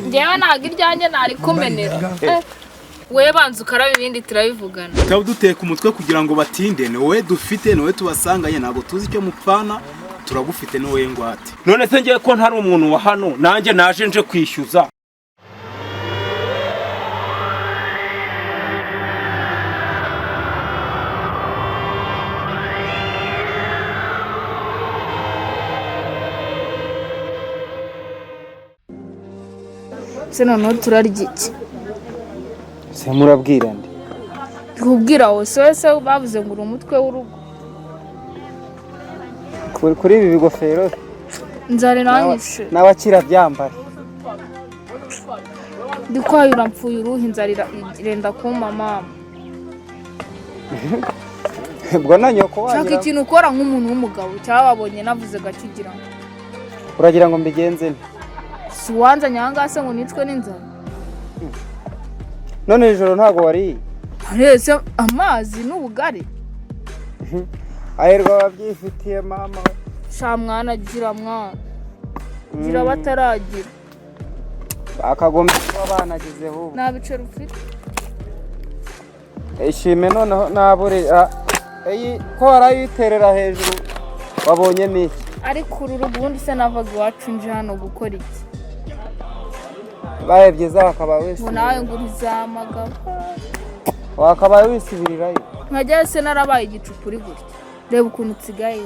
Njyewe ntabwo iryanjye ntari kumenera. We banza ukarabe ibindi turabivugana. Tukaba duteka umutwe kugira ngo batinde, wowe dufite wowe tubasanganye ntabwo tuzi icyo mupfana, turagufite wowe ngwate. None se ngiye ko ntari umuntu wa hano nanjye naje nje kwishyuza. Sino no turarya iki? Se murabwira ndi. Kubwira wose bavuze ngo uri umutwe w'urugo. Kuri ibi bigofero Nzari nanyishe. N'abakira byambara. Ndikwayura mpfuye uruhi nzari irenda kuma mama. Bwo nanyoko wanyira. Shaka ikintu ukora nk'umuntu w'umugabo cyababonye navuze gakigira. Uragira ngo mbigenze nte? Siwanza nyangase ngo nitwe n'inzara. None ijoro ntago wari. Arese amazi n'ubugari. Aherwa babyifitiye mama. Sha mwana gira mwana. Gira bataragira. Akagomba kuba banagizeho. Nabicero ufite. Ishime noneho nabure ko arayiterera hejuru wabonye niki? Ariko uru rubundi se navaga iwacu nje hano gukora iki? Baye byiza bakaba wese. Nawe ngurizamaga. Wakaba wisibirirayo. Nkajya se narabaye igicupuri gutya. Reba ukuntu tsigaye.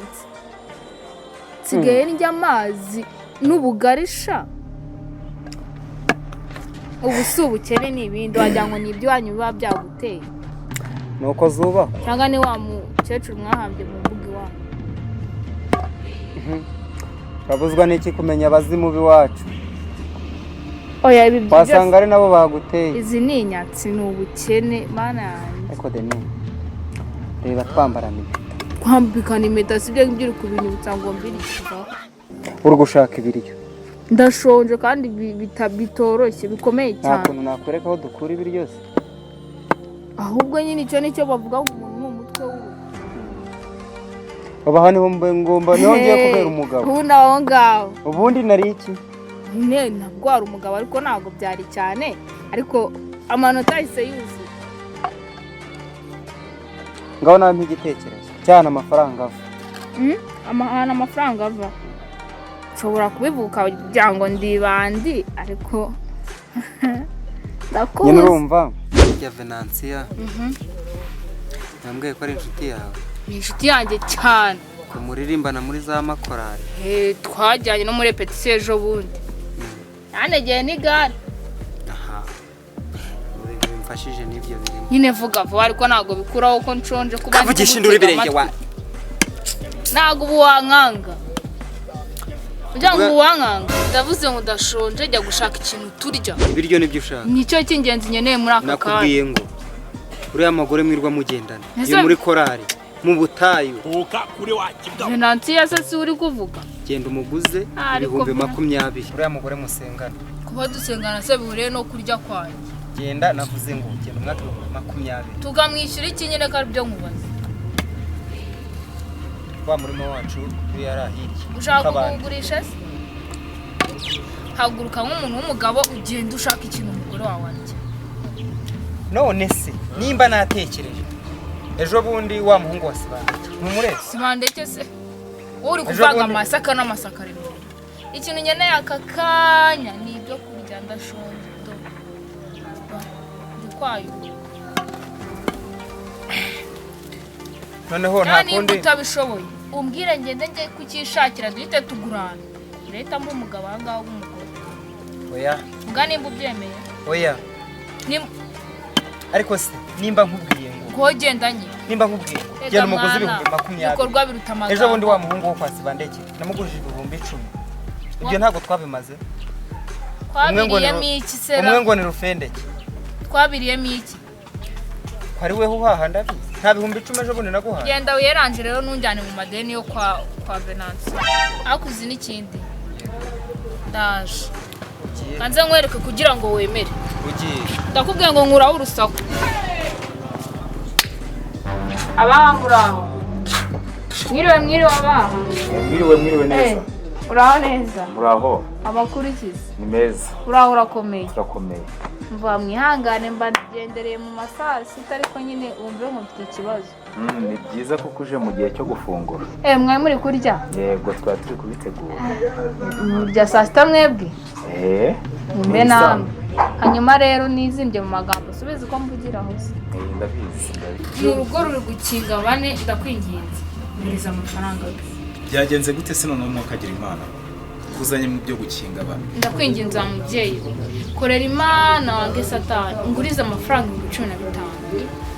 Tsigaye njya amazi n'ubugarisha. Ubusubukene n'ibindi wagira ngo nibyo wanyu biba byaguteye. Nuko zuba. Cyangwa ni wa mukecuru mwahambye mu mbuga iwacu. Babuzwa n'iki kumenya abazimu biwacu? Oya ibi byose. Wasanga ari nabo baguteye. Izi ni inyatsi n'ubukene mana yanjye. Eko deni. Reba twambarana impeta. Kwambikana impeta sibyo ngibyo ku bintu bitangombira ikiva. Uri gushaka ibiryo. Ndashonje kandi bitoroshye bikomeye cyane. Ntakuntu nakwereka aho dukura ibiryo se. Ahubwo nyine icyo nicyo bavuga ngo umuntu n'umutwe w'urugo. Baba hano ngomba nongeye kubera umugabo. Ubundi aho ngaho. Ubundi nari iki? Ntabwo ari umugabo ariko ntabwo byari cyane ariko amanota yise yuzuye. Ngaho nawe nk'igitekerezo cyane amafaranga ava. Amafaranga ava. Nshobora kubivuka kugira ngo ndibandi ariko ndakuzi. Nyine urumva ya Venantia. Nambwiye ko ari inshuti yawe. Ni inshuti yanjye cyane. Ko muririmbana muri za makorari. Twajyanye no muri repetition ejo bundi. Yanegeye n'igare. Aha. Mfashije n'ibyo birimo. Nyine vuga vuba ariko ntago bikuraho ko nshonje kuba Vugisha induru birenge wa. Ntago ubuwankanga. Ujya ngo uwankanga. Ndavuze ngo udashonje jya gushaka ikintu turya. Ibiryo nibyo ushaka. Nicyo cy'ingenzi nyeneye muri aka kanya. Nakubwiye ngo uriya magore mwirwa mugendana. Yo muri korari. Mu butayu. Uka kuri wakibwa. Venantia se si uri kuvuga. Genda umuguze 2020. Uriya mugore musengana. Kuba dusengana se bihuriye no kurya kwanjye. Genda navuze ngo genda umwaka 2020. Tugamwishyura iki nyine ko ari byo nkubaza. Wa murimo wacu uri yarahirye. Ushaka kugurisha se? Haguruka nk'umuntu w'umugabo ugenda ushaka ikintu umugore wawe wanjye. None se nimba natekereje. Ejo bundi wa muhungu wasibandeke. Numurese. Sibandeke se. Uri kuvanga amasaka n'amasaka rero. Ikintu nyeneye aka kanya ni ibyo kurya ndashonje do. Ndikwayo. Noneho nta kundi. Kandi utabishoboye. Umbwire ngende njye kukishakira duhite tugurana. Leta mbu umugabo ahangaho w'umugore. Oya. Mbwa nimba ubyemeye. Oya. Ariko se nimba nkubwiye ngo kogendanye nimba nkubwiye genda umugozi 2020 bikorwa biruta amagambo. Ejo bundi wa muhungu wo kwasibandeke namugurije 1010. Ibyo ntago twabimaze. Twabiriyemo iki sera? Umwe ngo ni rufendeke. Twabiriyemo iki? Kwari weho uhaha ndabizi. Nta 1010 ejo bundi naguhaye. Genda uyeranje rero nunjyane mu madeni yo kwa Venantia. Akuzi n'ikindi. Ndaje. Kanze nkwereke kugira ngo wemere. Ugiye. Ndakubwiye ngo nkuraho urusaku. Abahanguraho. Mwiriwe abaha. Mwiriwe neza. uraho neza? Muraho. Amakuru ikize? Ni meza. Uraho urakomeye? Turakomeye. Mva mwihangane mba ngendereye mu masaha sita ariko nyine wumve ngo mfite ikibazo. Ni byiza kuko uje mu gihe cyo gufungura. Mwari muri kurya? Yego twari turi kubitegura. Murya saa sita mwebwe? Mbe namwe. Hanyuma rero nizimbye mu magambo subiza uko mvugira hose. Ndabizi. Mu rugo ruri gukinga bane ndakwinginze. Mbiriza amafaranga. Byagenze gute se none umwuka agira Imana? Kuzanye mu byo gukinga bane. Ndakwinginze mubyeyi. Korera Imana wange Satani. Nguriza amafaranga 15.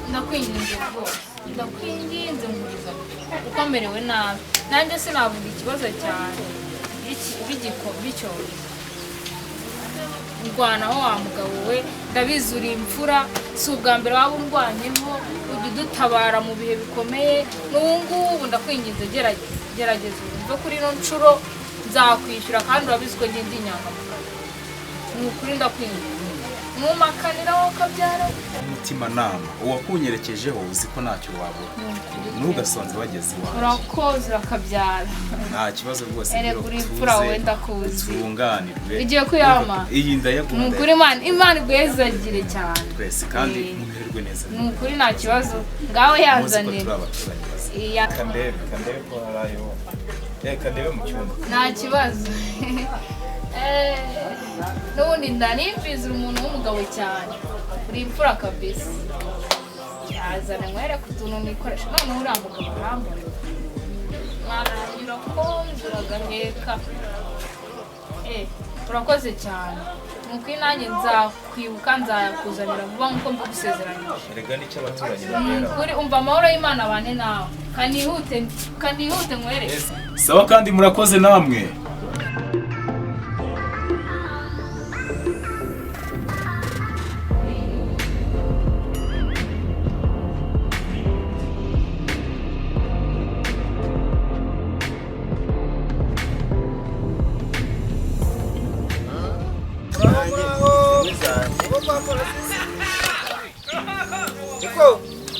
Ndakwinginze rwose. Ndakwinginze nguriza. Uko merewe nabi. Nanjye sinavuga ikibazo cyane. Bityo urwanaho wa mugabo we ndabizura imfura si ubwa mbere waba undwanyeho ujya udutabara mu bihe bikomeye n'ubungubu ndakwinginze gerageza umve kuri ino nshuro nzakwishyura kandi urabizi ko ngenda inyangamugayo ni ukuri ndakwinginze numakaniraho kabyara umutima nama uwakunyerekejeho uzi ko ntacyo wabura ntugasonze wageze iwawe urakoze urakabyara nta kibazo rwose ere kuri imfura wenda kuzi tunganirwe igiye kuyama iyi ndayagunda ni ukuri Imana igwezagire cyane twese kandi mumererwe neza ni ukuri nta kibazo ngaho yanzanira kandebe ko harayo kandebe mu cyumba nta kibazo n'ubundi ndanimvizira umuntu w'umugabo cyane uri imfura kabisa yazana nkwereke utuntu nikoresha noneho uriya mugabo arambona mwananyura ko nzuragaheka urakoze cyane nuko nanjye nzakwibuka nzayakuzanira vuba nk'uko mbigusezeranyije erega nicyo abaturanyi babera kuri umva amahoro y'Imana abane nawe kanihute nkwereke sawa kandi murakoze namwe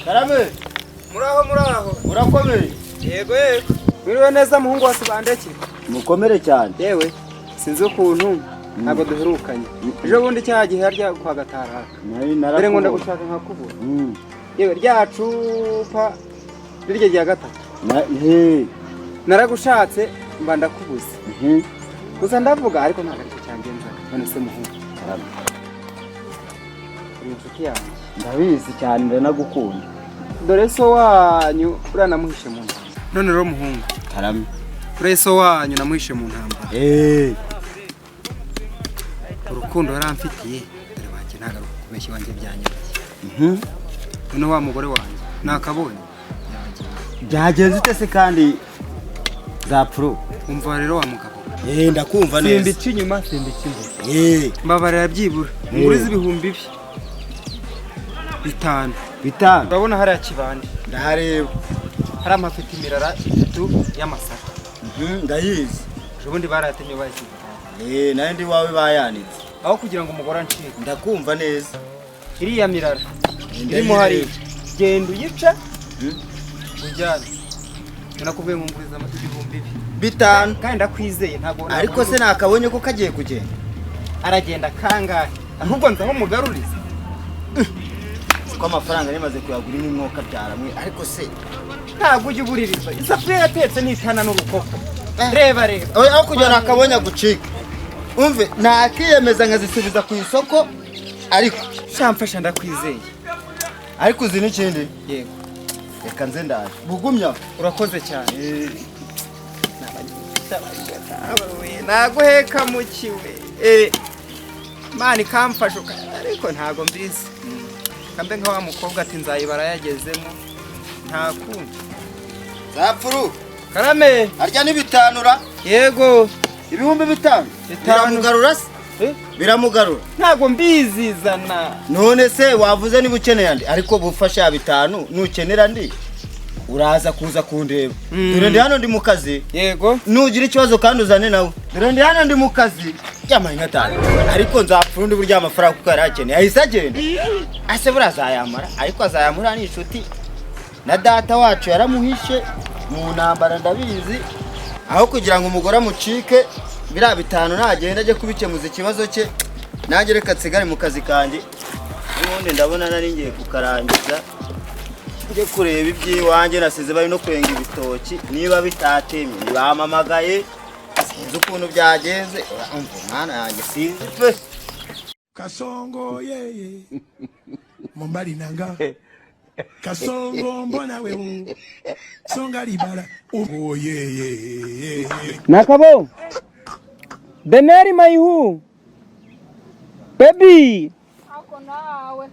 Karame muraho urakomeye yego wiriwe neza muhungu wa Sibandeke mukomere cyane yewe sinzi ukuntu ntabwo duherukanye ejo bundi cyaha gihe harya kwa Gataraka dore ngo ndagushaka nkakubura yewe rya cupa rirye rya gatatu naragushatse mba ndakubuze gusa ndavuga ariko ntabwo aricyo cyangenzaga none se muhungu uri inshuti yanjye ndabizi cyane ndanagukunda dore so wanyu uranamuhishe mu ntambara none rero muhungu karame dore so wanyu namuhishe mu ntambara urukundo yaramfitiye dore wanjye ntabwo ari ukubeshya wanjye byanyoroshye none wa mugore wanjye nakabonye byagenze ute se kandi zapfuro umva rero wa mugabo ndakumva neza simbica inyuma simbica imbere mbabarira byibura nguriza ibihumbi 5 urabona hariya kibande ndahareba hari amafite imirara 3 y'amasaka ndayizi ubundi barayatemye bayishyize nayo ndi wawe bayanitse aho kugira ngo umugore ancike ndakumva neza iriya mirara irimo hari genda uyica ujyane nakubwiye ngo nguriza ibihumbi 5 kandi ndakwizeye ntabwo ariko se nakabonye ko kagiye kugenda aragenda kangahe ahubwo nzaho mugaruriza ko amafaranga nimaze kuyagura n'umwuka byaramwe ariko se ntabwo ujye ubuririza isafuriya yatetse n'itana n'urukoko reba aho kugira nakabonye agucika umve nakiyemeza nkazisubiza ku isoko ariko shamfasha ndakwizeye ariko uzi n'ikindi yego reka nze ndaje bugumya urakoze cyane naguheka mukiwe mani kamfashe ariko ntago mbizi kambe nka wa mukobwa ati nzayibara yagezemo nta kundi zapfuru karame arya n'ibitanura yego ibihumbi 5 biramugarura se biramugarura ntago mbizizana none se wavuze niba ukeneye andi ariko bufasha 5 nukenera ndi uraza kuza kundeba dore ndi hano ndi mu kazi yego nugira ikibazo kandi uzane nawe dore ndi hano ndi mu kazi y'amahanga atanu ariko nzapfurundi burya amafaranga kuko yarakeneye ahise agenda ase burazayamara ariko azayamura n'inshuti na data wacu yaramuhishe mu ntambara ndabizi aho kugira ngo umugore amucike biriya 5 nagenda ajye kubikemuza ikibazo cye nanjye reka nsigare mu kazi kanjye ubundi ndabona nari ngiye kukarangiza njye kureba iby'iwanjye nasize bari no kwenga ibitoki niba bitatemye ntibamamagaye sinzi ukuntu byagenze umva mwana yanjye sinzi pe Kasongo yeye Mombali nanga Kasongo mbona wewe Songa libala oh yeye Nakabo Deneri Maihu Baby ako nawe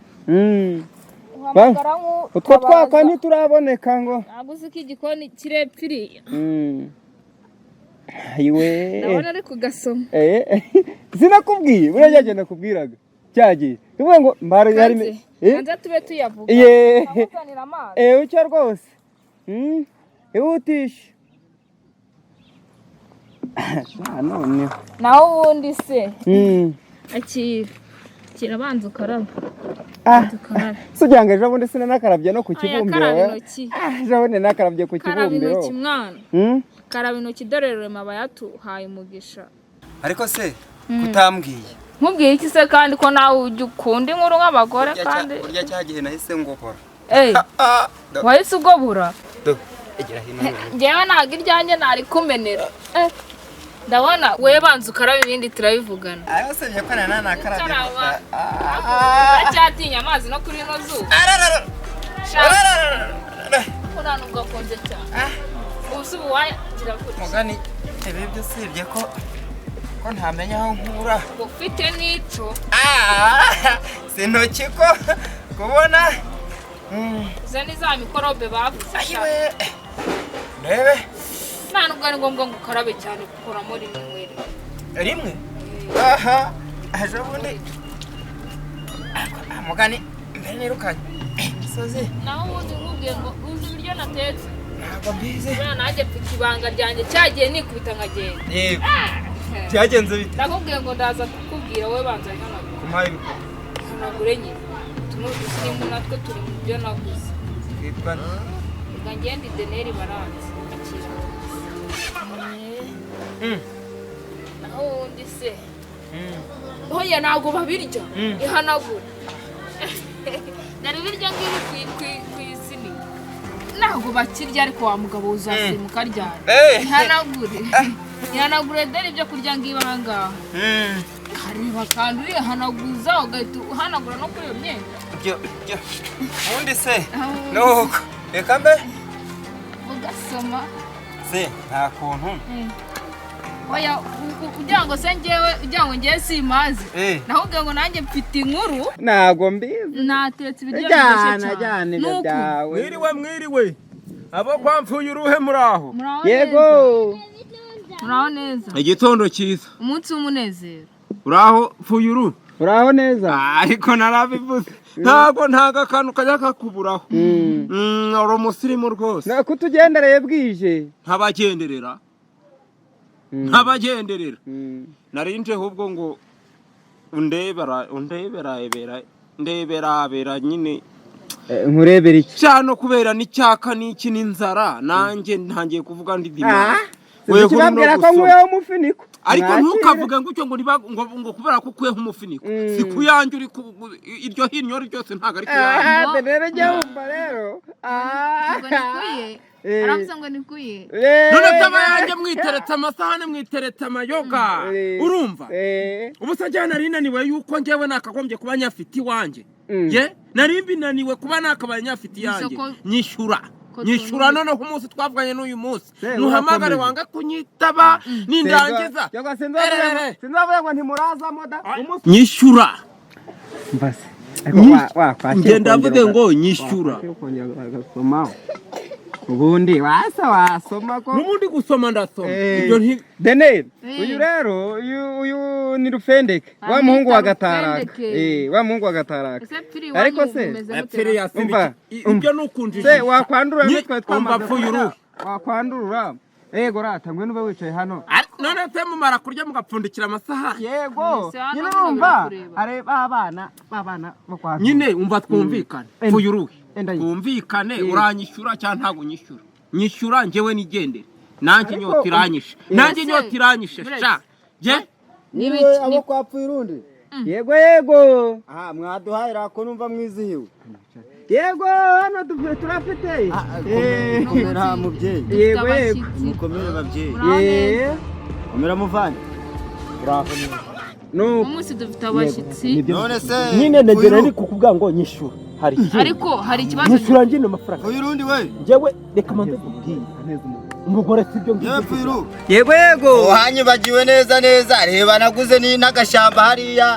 utwo twaka ntituraboneka ngo naguze ko igikoni kirepfiriye ayiwe ndabona ari kugasoma sinakubwiye buriya cyagenda kubwiraga cyagiye tuvuge ngo mbare hari hanze tube tuyavuga amuzanira amazi ucyo rwose ihutisha none naho ubundi se akira kirabanza ukaraba sugira ngo ejo bundi sina nakarabye no ku kibumbiro ejo bundi nakarabye ku kibumbiro karaba intoki mwana karaba intoki dore rurema bayatuhaye umugisha ariko se kutambwiye nkubwiye iki se kandi ko nawe ujya ukunda inkuru nk'abagore kandi urya cyagihe nahise ngobora wahise ugobura egera hino ngewe ntabwo iryanjye nari kumenera ndabona we banza ukaraba ibindi turabivugana ayo se ko nana nakarabye acyatinya amazi no kuri ino zuba kuna nubwo akonje cyane ubusi buwagira gute mugani ebyo sibye ko ntamenya aho nkura ufite n'ico sintoki ko kubona zani za mikorobe bavuze ayiwe rebe nta nubwo ari ngombwa ngo ukarabe cyane gukuramo rimwe aha ejo bundi mugani mbere nirukanye misozi naho ubundi nkubwiye ngo uzi ibiryo natetse ntabwo mbizi nanjye mfite ibanga ryanjye cyagiye nikubita nkagenda yego cyagenze bite ndakubwiye ngo ndaza kukubwira wowe banza hanagura kumaye ibikora hanagure nyine tunudusimu natwe turi mu byo naguze twitwa ubwo ngende Deneri baranze naho ubundi se hoya ntabwo babirya ihanagura nari birya ngiri ku isini ntabwo bakirya ariko wa mugabo uzasimuka ryari ihanagure dore ibyo kurya ngiba ahangaha kareba kandi urihanaguza ugahita uhanagura no kuri iyo myenda ubundi se nuko reka mbe ugasoma se nta kuntu oya kugira ngo se njyewe kugira ngo njyewe simazi nahubwiye ngo nanjye mfite inkuru ntago mbizi natetse ibiryo biryoshye cyane byawe mwiriwe abo kwamfuye uruhe muraho yego muraho neza igitondo cyiza umunsi w'umunezero uraho fuye uru uraho neza ariko narabivuze ntago akantu kajya kakuburaho uri umusirimu rwose kutugendereye bwije ntabagenderera narinje ahubwo ngo ndebera nyine nkurebera iki cyano kubera n'icyaka n'iki n'inzara nanjye ntangiye kuvuga ndi dima wewe kubabwira ko nkuyeho umufuniko ariko ntukavuge ngo icyo ngo kubera ko ukuyeho umufuniko si kuyanjye uri iryo hinyo ryose ntago ari kuyanjye rero jya wumva rero aravuze ngo nikuye none taba yanjye mwiteretse amasahane mwiteretse amayoga urumva ubu se njye nari naniwe yuko njyewe nakagombye kuba nyafite iwanjye nari mbinaniwe kuba nakabaye nyafite iyanjye nyishyura noneho umunsi twavuganye n'uyu munsi ntuhamagare wanga kunyitaba nindangiza sinzavuga ngo ntimurazamo da nyishyura mbase ngenda mvuge ngo nyishyura ubundi wasoma ko n'ubundi gusoma ndasoma Deneri uyu rero uyu ni Rufendeke wa muhungu wa Gataraka ariko se ibyo nukunjije se wakwandura nitwe twamaze wakwandura yego rata ngwe nube wicaye hano none se mumara kurya mugapfundikira amasaha yego nyine urumva areba abana bakwa nyine umva twumvikane fuyuruhe twumvikane uranyishyura cyangwa ntago nyishyura nyishyura njyewe nigendere nanjye inyota iranyishe nanjye inyota iranyishe sha je niwe abo kwapfuye urundi yego aha mwaduhaye rako numva mwizihiwe yego hano turafite komera mubyeyi yego mukomere babyeyi komera muvanye umunsi dufite abashyitsi none se nyine negera ari kukubwira ngo nyishura ariko hari ikibazo nyishura njye amafaranga uyu rundi we jewe reka manze kubwira umugore sibyo ngibyo yego uhanyibagiwe neza reba naguze n'agashyamba hariya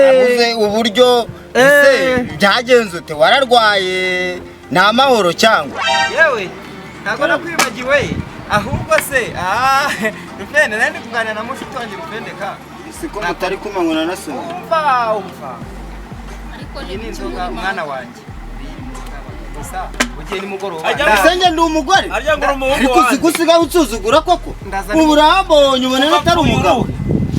naguze uburyo ese byagenze ute wararwaye nta mahoro cyangwa yewe ntabwo nakwibagiwe ahubwo se Rufende nandi kuganira na mushiki wanjye Rufende ka siko mutari kumanywa na so umva ariko ni inzoga mwana wanjye gusa ugiye nimugoroba asenge ndi umugore ariko sigusiga utsuzugura koko uburambonye ubona atari umugabo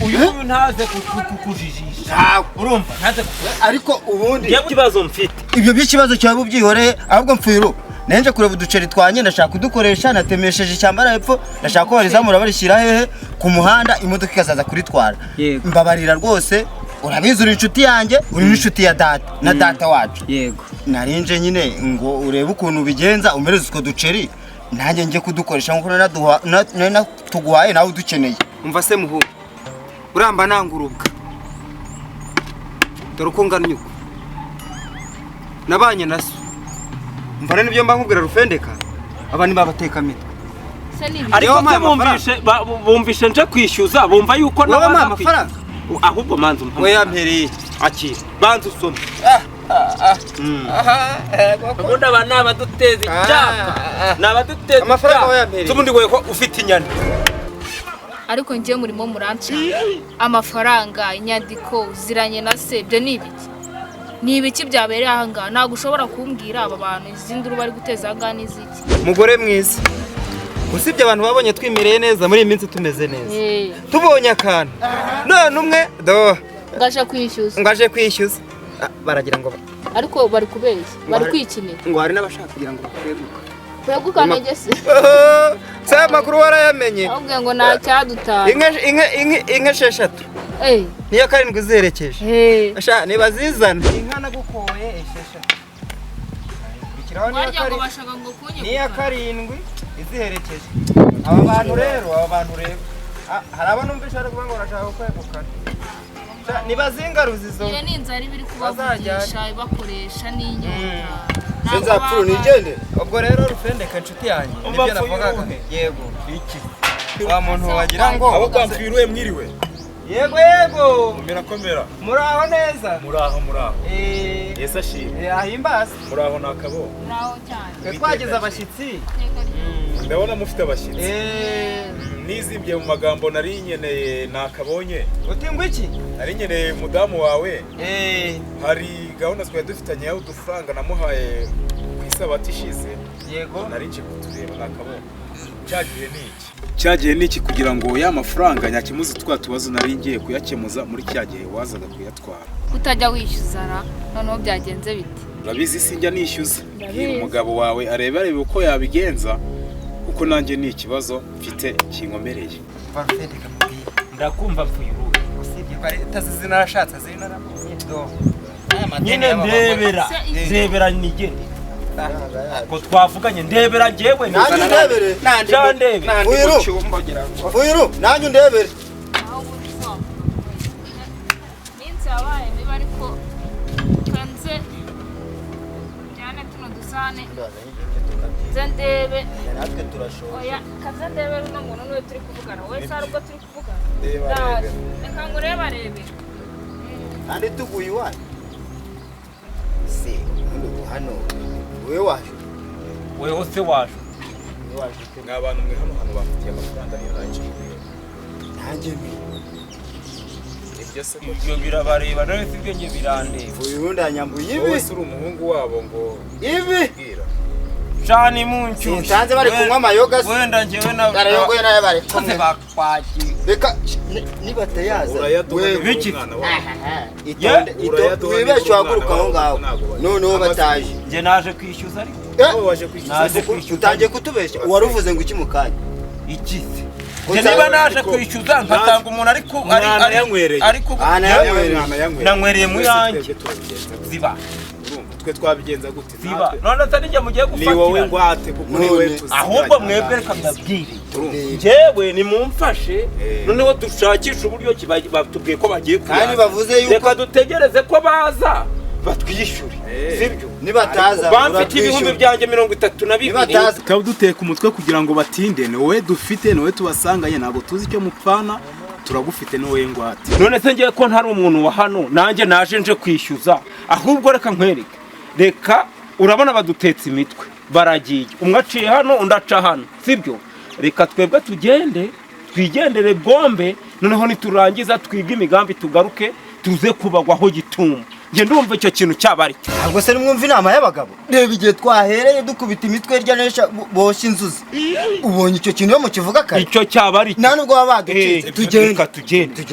uyu ntaze kukujijisha urumva ntaze ariko ubundi ikibazo mfite ibyo by'ikibazo cyawe bubyihore ahubwo mfiro nenje kureba uduceri twanye ndashaka kudukoresha natemesheje icyambara hepfo ndashaka ko barizamura barishyira hehe ku muhanda imodoka ikazaza kuritwara mbabarira rwose urabizi uri inshuti yanjye uri inshuti ya data na data wacu yego narinje nyine ngo urebe ukuntu ubigenza umereze utwo duceri nanjye njye kudukoresha nkuko natuguhaye nawe udukeneye umva se muhungu uramba nangurubwa dore uko ngana uko nabanye na so mvana n'ibyo mba nkubwira Rufendeka aba ni babateka mitwe ariko bumvishe nje kwishyuza bumva yuko nabaza amafaranga ahubwo manzu we yampereye akira banzu usome ubundi aba ni abaduteza icyaka ni abaduteza amafaranga we yampereye ubundi we ko ufite inyana ariko njye murimo muranca amafaranga inyandiko ziranye na se ibyo ni ibiki byabereye aha ngaha ntabwo ushobora kumbwira aba bantu izindi uru bari guteza aha ngaha n'iziki mugore mwiza usibye abantu babonye twimereye neza muri iyi minsi tumeze neza tubonye akantu none umwe ngaje kwishyuza baragira ngo ariko bari kubeshya bari kwikinira ngo hari n'abashaka kugira ngo kweguka negese se amakuru warayamenye ahubwo ngo nta cyadutaye inka esheshatu niyo karindwi ziherekeje niba zizana inka nagukoye esheshatu bikiraho niyo karindwi iziherekeje aba bantu rero hari abanumvisha ari kuvuga ngo barashaka kwegukana niba zingaruza izo iyo ni inzara ibiri kubavugisha ibakoresha n'inyota senzapfuru nigende ubwo rero Rufendeka inshuti yanjye nibyo navugaga yego wa muntu wagira ngo abo kwamfiriwe mwiriwe yego komera muraho neza muraho Yesu ashimwe ahimbaza muraho nakabo muraho cyane twagize abashyitsi ndabona mufite abashyitsi nizimbye mu magambo nari nkeneye nakabonye uti ngo iki nari nkeneye mudamu wawe hari gahunda twari dufitanye yaho udufaranga namuhaye ku isabati ishize yego nari nje kutureba nakabonye cyagiye niki kugira ngo ya mafaranga nyakemuze twa tubazo nari ngiye kuyakemuza muri cya gihe wazaga kuyatwara utajya wishyuza noneho byagenze bite urabizi sinjya nishyuza umugabo wawe areba uko yabigenza kuko nanjye ni ikibazo mfite kinkomereye ndakumva mfuyuru usibye ko tazizi narashatse ziri narabonye nyine ndebera nigende ko twavuganye ndebera njyewe nanjye ndebere Fuyiru nanjye ndebere minsi yabaye niba ariko kanze cyane tuno dusane ndebe natwe turashobora oya kaze ndebe no muntu niwe turi kuvugana we sara ubwo turi kuvugana reka ngo rebe kandi tuguye iwanyu se hano wewe se waje n'abantu mwe hano bafitiye amafaranga niyo nanjye ibyo birabareba nawe sibyo nge birandeba uyu ndanyambuye ibi wese uri umuhungu wabo ngo ibi cyane muncu nsanze bari kunywa amayoga se wenda njyewe na barayogoye nayo bari kumwe bakwaki reka niba tayaza wewe biki wibeshye waguruka aho ngaho noneho bataje nge naje kwishyuza ariko waje kwishyuza utangiye kutubeshya waruvuze ngo iki mukanya ikize niba naje kwishyuza nkasanga umuntu ariko nanywereye mu yanjye ziba twe twabigenza gute ziba none se nijye mugiye gufatira ni wowe ngwate kuko ni wowe ahubwo mwebwe reka mbabwire njyewe nimumfashe noneho dushakisha uburyo batubwiye ko bagiye kandi bavuze yuko reka dutegereze ko baza batwishyure sibyo nibataza bamfite ibihumbi byanjye 32 tukaba duteka umutwe kugira ngo batinde ni wowe dufite ni wowe tubasanganye ntabwo tuzi icyo mupfana turagufite ni wowe ngwate none se ngiye ko ntari umuntu wa hano nanjye naje nje kwishyuza ahubwo reka nkwereke reka urabona badutetse imitwe baragiye umwe aciye hano undi aca hano sibyo reka twebwe tugende twigendere bombe noneho niturangiza twige imigambi tugaruke tuze kubagwaho gitumba nge ndumva icyo kintu cyabari ntabwo se nimwumva inama y'abagabo reba igihe twahereye dukubita imitwe hirya nesha boshye inzuzi ubonye icyo kintu yo mu kivuga kare icyo cyabari nta nubwo baba baducitse tugende